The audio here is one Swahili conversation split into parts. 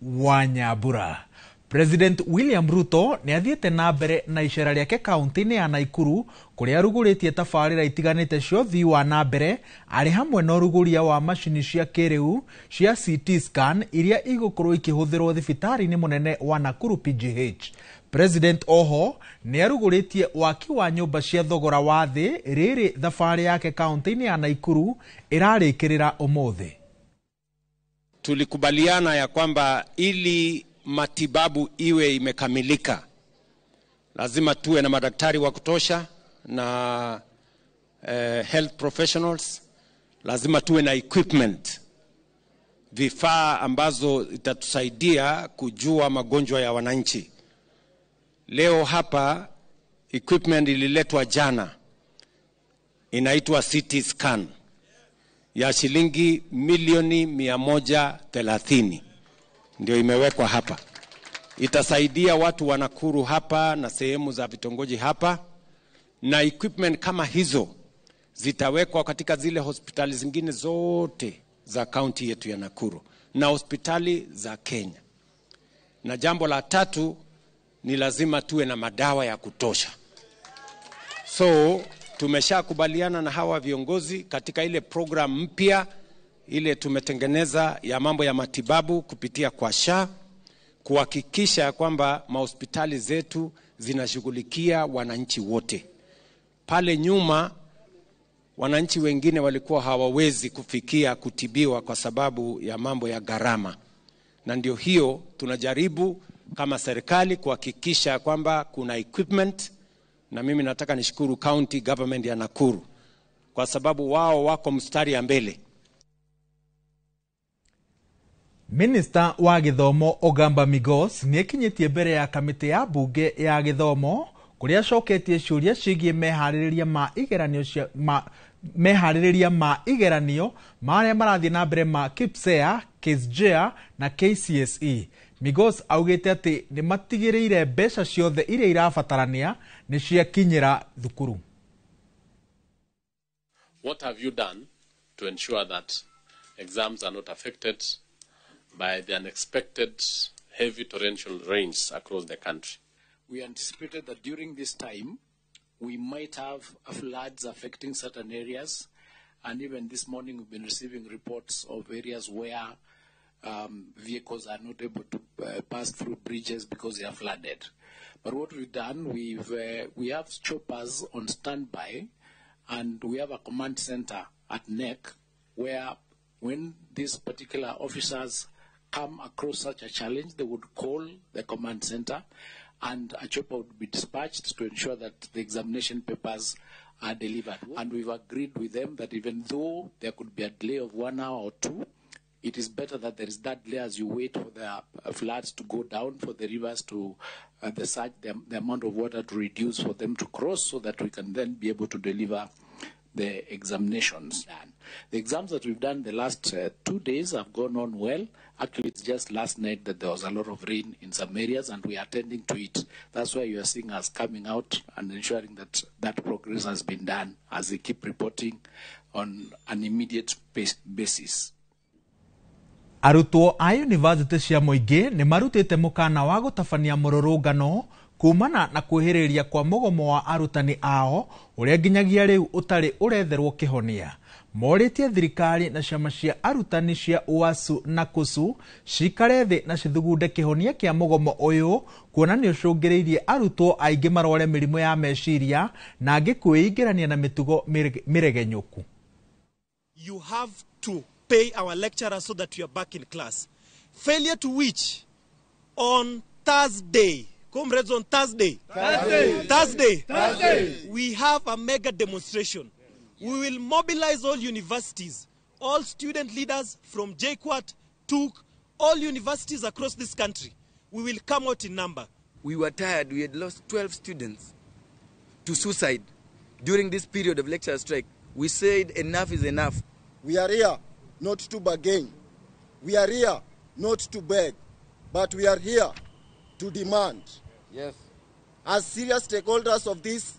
wa Nyambura. President William Ruto ni athiete na mbere na icera riake kaunti-ini ya Naikuru kuria ruguritie tabarira itiganite cio thii wa na mbere ari hamwe na ruguria wa mashini cia kiriu cia CT scan iria igukorwo ikihuthirwo thibitari-ini munene wa Nakuru PGH. President oho ni aruguritie waki wa nyumba cia thogora wa thi riri thabari yake kaunti-ini ya Naikuru irarikirira umuthi. Tulikubaliana ya kwamba ili matibabu iwe imekamilika lazima tuwe na madaktari wa kutosha na health professionals, lazima tuwe na equipment, vifaa ambazo itatusaidia kujua magonjwa ya wananchi. Leo hapa equipment ililetwa jana, inaitwa CT scan ya shilingi milioni 130 ndio imewekwa hapa. Itasaidia watu wa Nakuru hapa na sehemu za vitongoji hapa, na equipment kama hizo zitawekwa katika zile hospitali zingine zote za kaunti yetu ya Nakuru na hospitali za Kenya. Na jambo la tatu ni lazima tuwe na madawa ya kutosha. So tumeshakubaliana na hawa viongozi katika ile program mpya ile tumetengeneza ya mambo ya matibabu kupitia kwa SHA, kuhakikisha kwamba mahospitali zetu zinashughulikia wananchi wote. Pale nyuma wananchi wengine walikuwa hawawezi kufikia kutibiwa kwa sababu ya mambo ya gharama. Na ndio hiyo tunajaribu kama serikali kuhakikisha kwamba kuna equipment, na mimi nataka nishukuru county government ya Nakuru kwa sababu wao wako mstari ya mbele. Minister wa Githomo Ogamba Migos ni ekinyitie mbere ya kamiti ya bunge ya Githomo kuria coketie ciuria cigie mehaririria ma igeranio maria marathie na mbere ma KPSEA, KCSE na KCSE. Migos augite ati ni matigiriire mbeca ciothe iria irabatarania ni ciakinyira thukuru. What have you done to ensure that exams are not affected by the unexpected heavy torrential rains across the country? We anticipated that during this time, we might have floods affecting certain areas. And even this morning, we've been receiving reports of areas where vehicles are not able to pass through bridges because they are flooded. But what we've done, we have choppers on standby, and we have a command center at NEC where when these particular officers come across such a challenge, they would call the command center and a chopper would be dispatched to ensure that the examination papers are delivered. And we've agreed with them that even though there could be a delay of 1 hour or two, it is better that there is that delay as you wait for the floods to go down, for the rivers to, the amount of water to reduce for them to cross, so that we can then be able to deliver the examinations. The exams that we've done the last 2 days have gone on well. Actually, it's just last night that there was a lot of rain in some areas, and we are attending to it. That's why you are seeing us coming out and ensuring that that progress has been done as they keep reporting on an immediate basis. Arutwo a university cia muingi ni marutite mukana wa gutabania mururungano kumana na kwihiriria kwa mugomo wa arutani ao uria nginyagia riu utari uretherwo kihonia. Moritie thirikari na ciama cia arutani cia UASU na KUSU cikare thi na cithugunde kihonia kia mugomo uyu kuona ni ucungiriirie arutwo aingi marware mirimo ya meciria na angi kwĩingĩrania na mitugo miregenyuku. You have to pay our lecturers so that we are back in class. Failure to which on Thursday, comrades, on Thursday, we have a mega demonstration. We will mobilize all universities, all student leaders from JKUAT, TUK, all universities across this country. We will come out in number. We were tired. We had lost 12 students to suicide during this period of lecture strike. We said enough is enough. We are here not to bargain. We are here not to beg, but we are here to demand. Yes. As serious stakeholders of this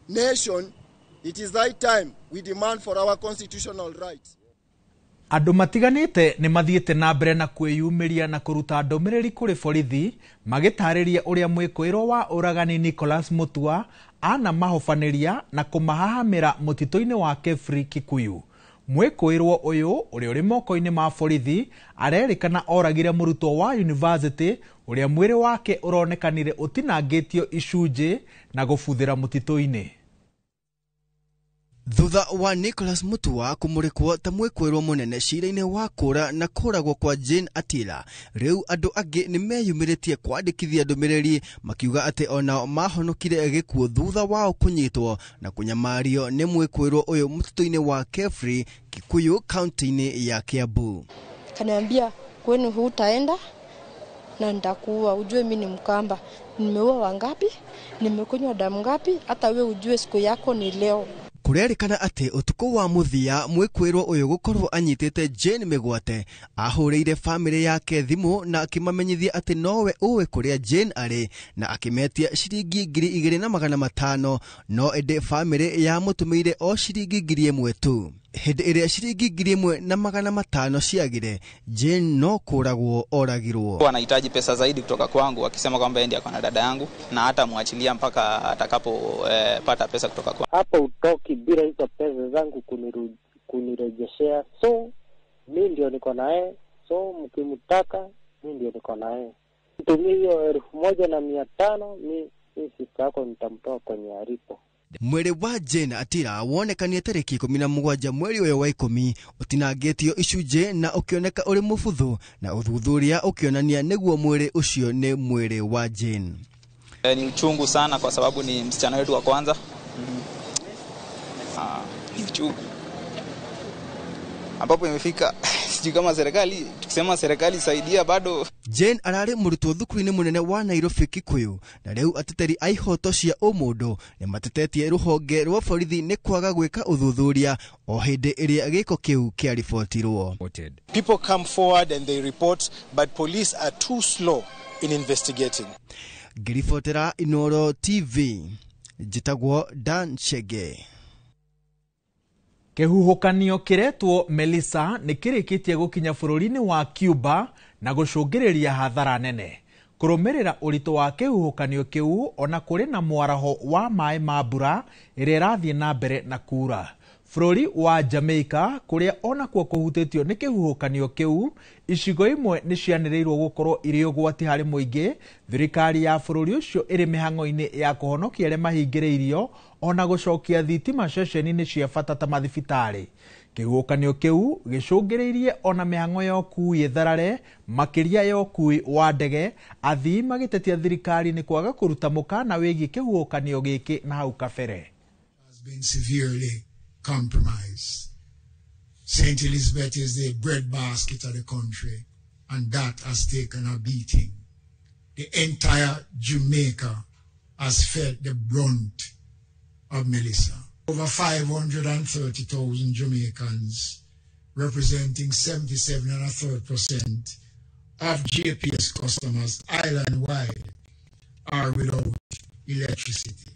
nation, it is high time we demand for our constitutional rights. Andũ matiganĩte nĩ mathiĩte na mbere na kwĩyumĩria na kũruta ndũmĩrĩri kũrĩ borithi magĩtarĩria ũrĩa mwĩkũĩrwo wa ũragani Nicholas Mutua anamahobanĩria na kũmahahamĩra mũtitũ-inĩ wa Kefri Kikuyu. Mwĩkũĩrwo ũyũ ũrĩa ũrĩ moko-inĩ ma borithi arerĩkana oragire mũrutwo wa university ũrĩa mwĩrĩ wake ũronekanire ũtinangĩtio icunjĩ na gũbuthĩra mũtitũ-inĩ. Thutha wa Nicholas Mutua kũmũrĩkwo ta mwĩkũĩrwo mũnene cira-inĩ wa kũra na kũragwo kwa Jane Atila, rĩu andũ angĩ nĩ meyumĩrĩtie kwandĩkithia ndũmĩrĩri makiuga atĩ onao mahonokire gĩkuũ thutha wao kũnyitwo na kũnyamario nĩ mwĩkũĩrwo ũyũ mũtitũ-inĩ wa Kefri Kikuyu kaunti-inĩ ya Kiambu. Kaniambia kwenu hutaenda na nitakuua, ujue mimi ni Mkamba. Nimeua wangapi? Nimekunywa damu ngapi? Hata wewe ujue siku yako ni leo. Kurerikana ati utuko wa muthia mwĩkũĩrwo ũyũ gũkorwo anyitĩte Jane mĩgwate ahũrĩire famĩlĩ yake thimũ na akĩmamenyithia ati nowe ũĩ kũrĩa Jane arĩ na akĩmetia ciringi 2,500 no ende famĩlĩ ya mũtũmĩire o ciringi 1,000 tu. Hĩndĩ ĩrĩa ciringi 1,500 ciagire, Jane no kũragwo oragirwo. Wanahitaji pesa zaidi kutoka kwangu, akisema kwamba yeye ndiye akona dada yangu na hata muachilia mpaka atakapo pata pesa kutoka kwangu. Hapo utoki bila hizo pesa zangu kunirejeshea. So mimi ndio niko naye, so mkimtaka mimi ndio niko naye. Tumia hiyo 1,500, mimi sisi yako nitamtoa kwenye alipo. Mwĩrĩ wa Jane Atila wonekanie tarĩki 17 mweri ũyũ wa 10 ũtinangĩtio icunjĩ na ũkĩoneka ũrĩ mũbuthu na ũthuthuria ũkĩonania nĩguo mwĩrĩ ũcio nĩ mwĩrĩ wa Jane. Ni uchungu sana kwa sababu ni msichana wetu wa kwanza. Ni uchungu ambapo imefika sijui kama serikali, tukisema serikali saidia bado. Jane ararĩ mũrutwo thukuru-inĩ mũnene wa Nairobi Kikuyu na rĩu ateteri a ihoto cia ũmũndũ nĩ matetetie rũhonge rwa borithi nĩ kwaga gwĩka ũthuthuria o hĩndĩ ĩrĩa gĩko kĩu kĩaribotirwo. People come forward and they report, but police are too slow in investigating. Ngĩribotera Inooro TV, njĩtagwo Dan Chege. Kĩhuhũkanio kĩretwo Melissa nĩ kĩrĩkĩtie gũkinya bũrũri-inĩ wa Cuba na gũcũngĩrĩria hathara nene. Kũrũmĩrĩra ũritũ wa kĩhuhũkanio kĩu ona kũrĩ na mwaraho wa maĩ ma mbura ĩrĩa ĩrathiĩ na mbere na kura. Bũrũri wa Jamaica kũrĩa ona kuo kũhutĩtio nĩ kĩhuhũkanio kĩu, icigo imwe nĩ cianĩrĩirwo gũkorwo irĩ ũgwati harĩ mũingĩ. Thirikari ya bũrũri ũcio ĩrĩ mĩhang'o-inĩ ya kũhonokia arĩa mahingĩrĩirio ona gũcokia thitima ceceni-inĩ cia bata ta mathibitarĩ. Kĩhuhũkanio kĩu gĩcũngĩrĩirie ona mĩhang'o ya ũkui ĩtharare, makĩria ya ũkui wa ndege, athii magĩtetia thirikari nĩ kwaga kũruta mũkana wĩgiĩ kĩhuhũkanio gĩkĩ na hau kabere. Compromise. St. Elizabeth is the breadbasket of the country, and that has taken a beating. The entire Jamaica has felt the brunt of Melissa. Over 530,000 Jamaicans, representing 77.33% of JPS customers island-wide, are without electricity.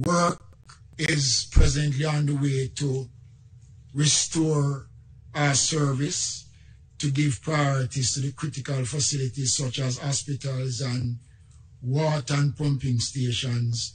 Work is presently on the way to restore our service, to give priorities to the critical facilities such as hospitals and water and pumping stations.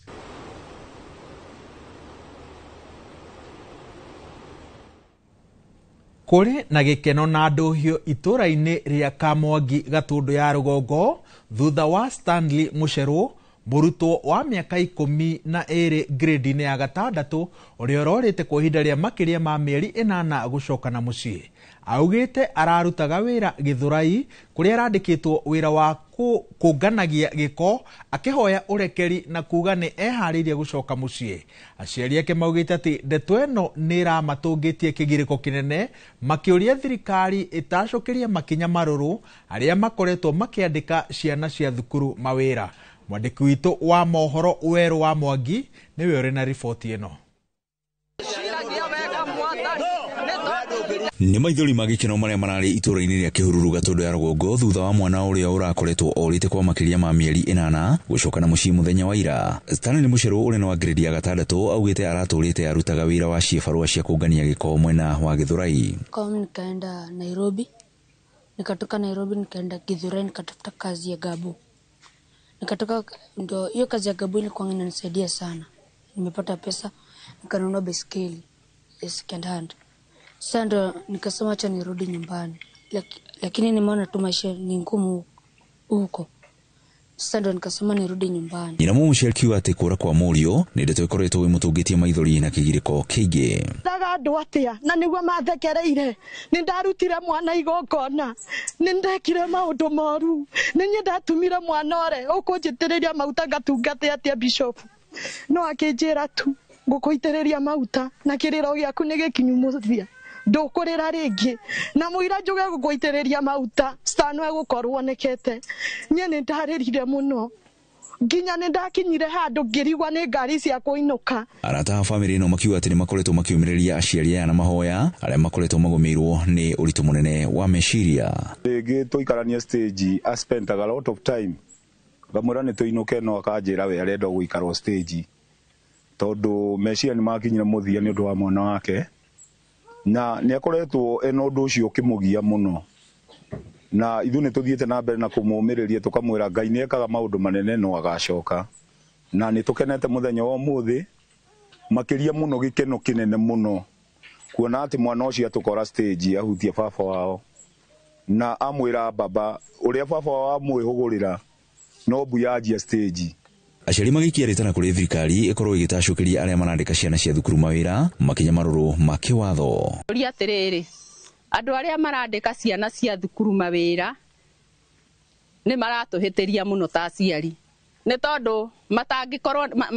Kũrĩ na gĩkeno na ndũhio itũra-inĩ rĩa Kamwangi Gatũndũ ya rũgongo thutha wa Stanley Mucheru, mũrutwo wa mĩaka 12 grade-inĩ ya 6 ũrĩa ũrorĩte kwa ihinda rĩa makĩria ma mĩeri 8 gũcoka na mũciĩ. Augĩte ararutaga wĩra Gĩthũrai kũrĩa arandĩkĩtwo wĩra wa kũnganagia gĩko, akĩhoya ũrekeri na kuga nĩ eharĩirie gũcoka mũciĩ. Aciari ake maugĩte atĩ ndeto ĩno nĩ ĩramatũngĩtie kĩgirĩko kĩnene, makĩũria thirikari ĩtacũkĩrie makinya marũrũ arĩa makoretwo makĩandĩka ciana cia thukuru mawĩra. Mwandĩki witũ wa mohoro Werũ wa Mwangi nĩwe ũrĩ na riboti ĩno. Nĩ maithori magĩkeno marĩa mararĩ itũra-inĩ rĩa Kĩhururu Gatũndũ ya Rũgongo thutha wa mwana ũrĩa ũrakoretwo orĩte kwa makĩria ma mĩeri 8 gũcoka na mũciĩ mũthenya wa ira. Stanley Mũcerũ ũrĩa wa grade ya 6 augĩte aratũrĩte arutaga wĩra wa ciĩbarua cia kũngania gĩko mwena wa Gĩthũrai. Kama nikaenda Nairobi, nikatoka Nairobi nikaenda Githurai nikatafuta kazi ya gabu. Nikatoka ndio hiyo kazi ya gabu ilikuwa inanisaidia sana. Nimepata pesa nikanunua baiskeli second hand. Sasa ndo nikasema acha nirudi nyumbani. Lakini nimeona tu maisha ni ngumu huko. Sasa ndo nikasema nirudi nyumbani. Nyina Mũcerũ kiuga atĩ kũra kwa Mũriũ nĩ ndeto ĩkoretwo ĩmũtũngĩtie maithori na kĩgirĩko kĩingĩ. Ndaga andũ atia na nĩguo mathekereire nĩ ndarutire mwana igongona nĩ ndekire maũndũ moru nĩ nyenda ndatumire mwana ore ũkũnjĩtĩrĩria mauta gatungate atia bishop no akĩnjĩra tu ngũkũitĩrĩria mauta na kĩrĩro gĩaku nĩ gĩkinyu mũthia ndũkũrĩra rĩngĩ na mũira njuge gũkũitĩrĩria mauta stano egũkorwo nekete nye nĩ ndarĩrire mũno nginya nĩ ndakinyire handũ ngĩrigwa nĩ ngari cia kũinũka. Arata a bamĩrĩ ĩno makiuga atĩ nĩ makoretwo makiumĩrĩria aciari aya na mahoya arĩa makoretwo magũmĩirwo nĩ ũritũ mũnene wa meciria. Rĩngĩ tũikarania stage I spent a lot of time ngamwĩra nĩ tũinũke no akanjĩra we arenda gũikara stage tondũ meciria nĩ makinyire mũthia nĩ ũndũ wa mwana wake na nĩ akoretwo ena ũndũ ũcio ũkĩmũgia mũno na ithuĩ nĩ tũthiĩte na mbere na kũmũmĩrĩria tũkamwĩra Ngai nĩ ekaga maũndũ manene no agacoka na nĩ tũkenete mũthenya wa ũmũthĩ makĩria mũno gĩkeno kĩnene mũno kuona atĩ mwana ũcio atũkora stage ahutie baba wao na amwĩra baba ũrĩa baba wao amwĩhũgũrĩra no mbuyanjia stage. Aciari magĩkĩarĩte na kũrĩ thirikari ĩkorwo ĩgĩtacũkĩria arĩa marandĩka ciana cia thukuru mawĩra makinya marũrũ ma kĩwatho. Ũria atĩrĩrĩ andũ arĩa marandĩka ciana cia thukuru mawĩra nĩ maratũhĩtĩria mũno ta aciari nĩ tondũ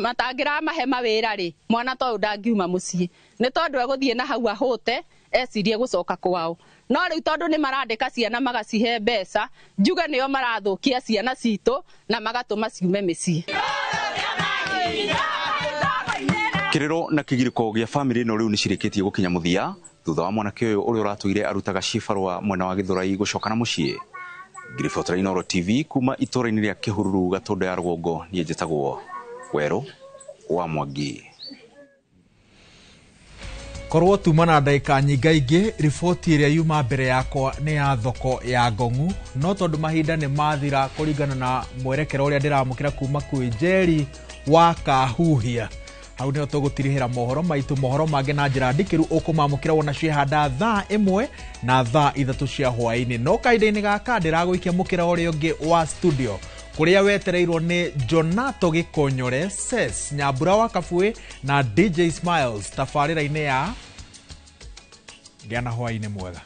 matangĩramahe mawĩra rĩ mwana ta ũyũ ndangiuma mũciĩ nĩ tondũ egũthiĩ na hau ahũte ecirie gũcoka kwao no rĩu tondũ nĩ marandĩka ciana magacihe mbeca njuge nĩo marathũkia ciana citũ na magatũma ciume mĩciĩ. Kĩrĩro na kĩgirĩko gĩa bamĩrĩ ĩno rĩu nĩ cirĩkĩtie gũkinya mũthia thutha wa mwanake ũyũ ũrĩa ũratũire arutaga ciĩbarua mwena wa Gĩthũrai gũcoka na mũciĩ. Ngiribotora Inooro TV kuma itũra-inĩ rĩa Kĩhururu Gatũndũ ya Rũgongo niĩ njĩtagwo Werũ wa Mwangi. Korwo tuma na ndagĩka nyingaingĩ riboti ĩrĩa yuma mbere yakwa nĩ ya thoko ya Ngong'u no tondũ mahinda nĩ mathira kũringana na mwerekero ũrĩa ndĩramũkĩra kuma kwĩ Njeri wa Kahuhia. Hau nĩho tũgũtirihĩra mohoro maitũ mohoro mangĩ na njĩra ndikĩru ũkũmamũkĩra wona ciĩhanda thaa 1 na thaa 3 cia hwaĩ-inĩ no kahinda-inĩ gaka ndĩragũikia mũkĩra ũrĩa ũngĩ wa studio kũrĩa wetereirwo nĩ Jonato Gĩkonyore, Ses Nyambura wa Kabũĩ na DJ Smiles tabarĩra-inĩ ya Gĩa na hwaĩ-inĩ mwega.